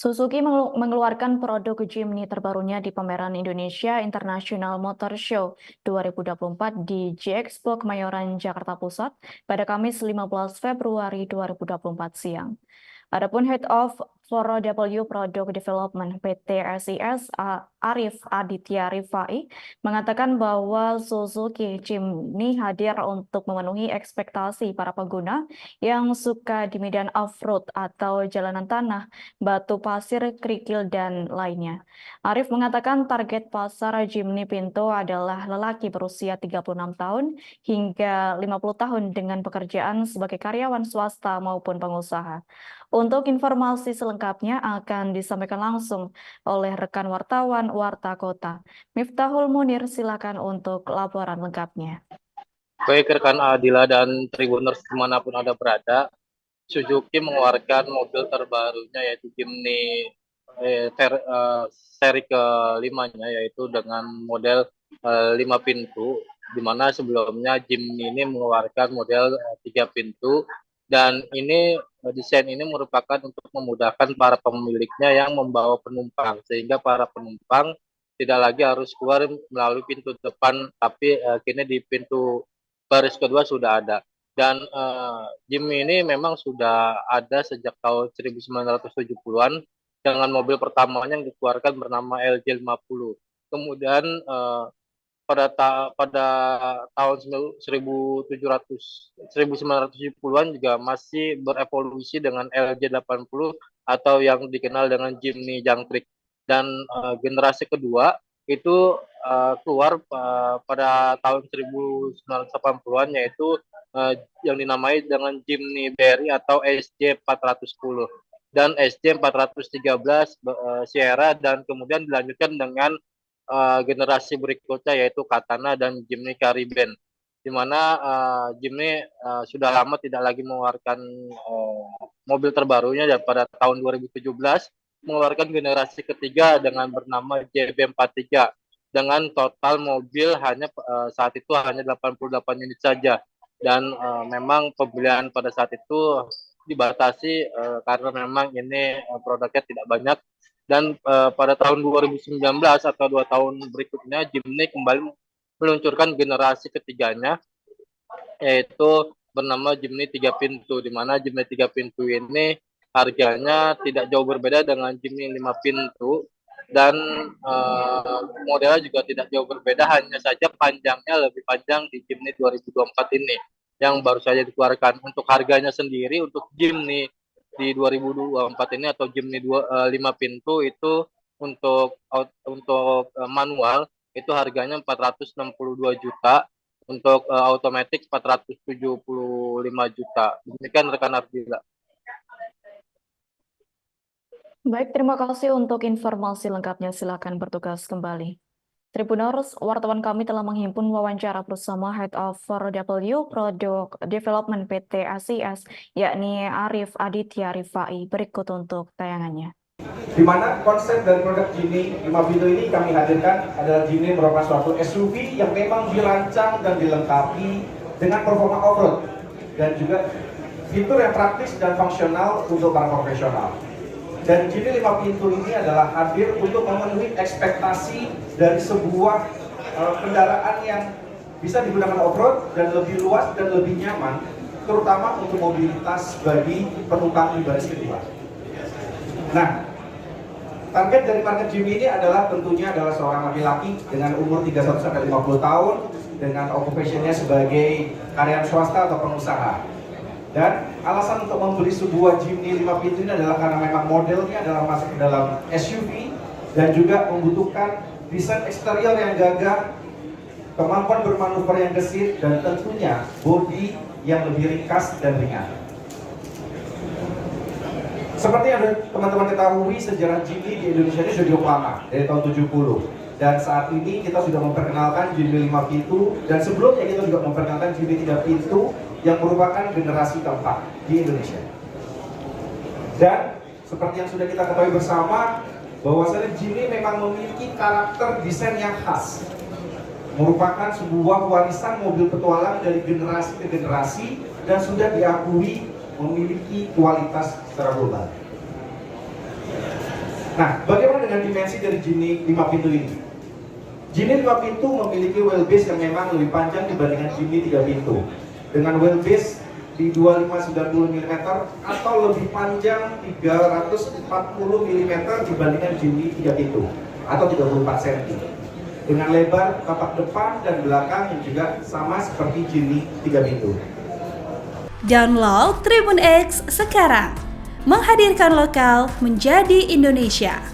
Suzuki mengeluarkan produk Jimny terbarunya di pameran Indonesia International Motor Show 2024 di G-Expo Kemayoran, Jakarta Pusat pada Kamis 15 Februari 2024 siang. Adapun Head of 4W Product Development PT SIS Arif Aditya Rifai mengatakan bahwa Suzuki Jimny hadir untuk memenuhi ekspektasi para pengguna yang suka di medan off-road atau jalanan tanah, batu pasir, kerikil, dan lainnya. Arif mengatakan target pasar Jimny Pinto adalah lelaki berusia 36 tahun hingga 50 tahun dengan pekerjaan sebagai karyawan swasta maupun pengusaha. Untuk informasi selengkapnya akan disampaikan langsung oleh rekan wartawan Warta Kota. Miftahul Munir, silakan untuk laporan lengkapnya. Baik rekan Adila dan Tribuners dimanapun Anda berada, Suzuki mengeluarkan mobil terbarunya yaitu Jimny seri ke-5-nya, yaitu dengan model 5 pintu, di mana sebelumnya Jimny ini mengeluarkan model 3 pintu, dan ini desain ini merupakan untuk memudahkan para pemiliknya yang membawa penumpang, sehingga para penumpang tidak lagi harus keluar melalui pintu depan, tapi kini di pintu baris kedua sudah ada. Dan Jimny ini memang sudah ada sejak tahun 1970-an dengan mobil pertamanya yang dikeluarkan bernama LJ50. Kemudian pada tahun 1970-an juga masih berevolusi dengan LJ80 atau yang dikenal dengan Jimny Jangkrik. Dan generasi kedua itu keluar pada tahun 1980-an, yaitu yang dinamai dengan Jimny Berry atau SJ410 dan SJ413 Sierra, dan kemudian dilanjutkan dengan generasi berikutnya yaitu Katana dan Jimny Caribbean, di mana Jimny sudah lama tidak lagi mengeluarkan mobil terbarunya, dan pada tahun 2017 mengeluarkan generasi ketiga dengan bernama JB43 dengan total mobil hanya saat itu hanya 88 unit saja, dan memang pembelian pada saat itu dibatasi karena memang ini produknya tidak banyak. Dan pada tahun 2019 atau 2 tahun berikutnya Jimny kembali meluncurkan generasi ketiganya, yaitu bernama Jimny 3 pintu, di mana Jimny 3 pintu ini harganya tidak jauh berbeda dengan Jimny 5 pintu, dan modelnya juga tidak jauh berbeda, hanya saja panjangnya lebih panjang di Jimny 2024 ini yang baru saja dikeluarkan. Untuk harganya sendiri untuk Jimny di 2024 ini atau Jimny 5 pintu itu untuk manual itu harganya 462 juta, untuk automatic 475 juta. Demikian rekan Ardila. Baik, terima kasih untuk informasi lengkapnya. Silakan bertugas kembali. Tribuners, wartawan kami telah menghimpun wawancara bersama Head of 4W Product Development PT SIS, yakni Arif Aditya Rifai. Berikut untuk tayangannya. Di mana konsep dari produk Jimny 5 pintu ini kami hadirkan adalah Jimny merupakan suatu SUV yang memang dirancang dan dilengkapi dengan performa off-road dan juga fitur yang praktis dan fungsional untuk para profesional. Dan Jimny 5 pintu ini adalah hadir untuk memenuhi ekspektasi dari sebuah kendaraan yang bisa digunakan off-road dan lebih luas dan lebih nyaman, terutama untuk mobilitas bagi penumpang di baris kedua. Nah, target dari market Jimny ini adalah tentunya adalah seorang laki-laki dengan umur 31-50 tahun dengan occupation-nya sebagai karyawan swasta atau pengusaha. Dan alasan untuk membeli sebuah Jimny 5 pintu ini adalah karena memang modelnya adalah masuk ke dalam SUV dan juga membutuhkan desain eksterior yang gagah, kemampuan bermanuver yang gesit, dan tentunya bodi yang lebih ringkas dan ringan. Seperti yang teman-teman ketahui, sejarah Jimny di Indonesia ini sudah cukup lama, dari tahun 70. Dan saat ini kita sudah memperkenalkan Jimny 5 pintu, dan sebelumnya kita juga memperkenalkan Jimny 3 pintu yang merupakan generasi keempat di Indonesia. Dan seperti yang sudah kita ketahui bersama, bahwasanya Jimny memang memiliki karakter desain yang khas, merupakan sebuah warisan mobil petualang dari generasi ke generasi dan sudah diakui memiliki kualitas secara global. Nah, bagaimana dengan dimensi dari Jimny 5 pintu ini? Jimny 5 pintu memiliki wheelbase yang memang lebih panjang dibandingkan Jimny 3 pintu. Dengan wheelbase di 2590 mm atau lebih panjang 340 mm dibandingkan Jimny 3 pintu atau 34 cm. Dengan lebar tapak depan dan belakang yang juga sama seperti Jimny 3 pintu. Download Tribun X sekarang, menghadirkan lokal menjadi Indonesia.